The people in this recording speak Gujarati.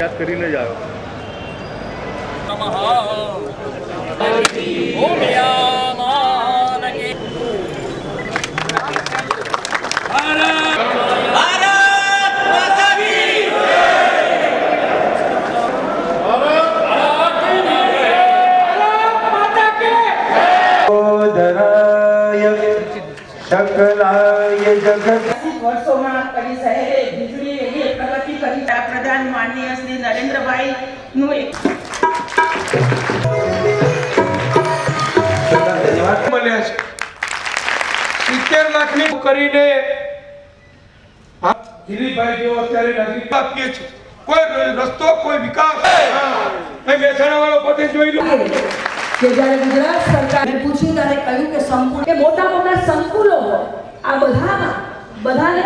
યાદ કરીને જ આવ્યો. શકલાય જગત વર્ષોમાં કરી શહેરે વીજળી એવી પ્રગતિ કરી. પ્રધાન માનનીય શ્રી નરેન્દ્રભાઈ નું એક ધન્યવાદ મળ્યા છે. 70 લાખની કરીને દિલીપભાઈ જેવો અત્યારે નાગરિક આપીએ છે. કોઈ રસ્તો કોઈ વિકાસ મહેસાણા વાળો પોતે જોઈ લો કે જ્યારે ગુજરાત સરકારે પૂછ્યું ત્યારે કહ્યું કે સંકુલ કે મોટા મોટા સંકુલો આ બધાને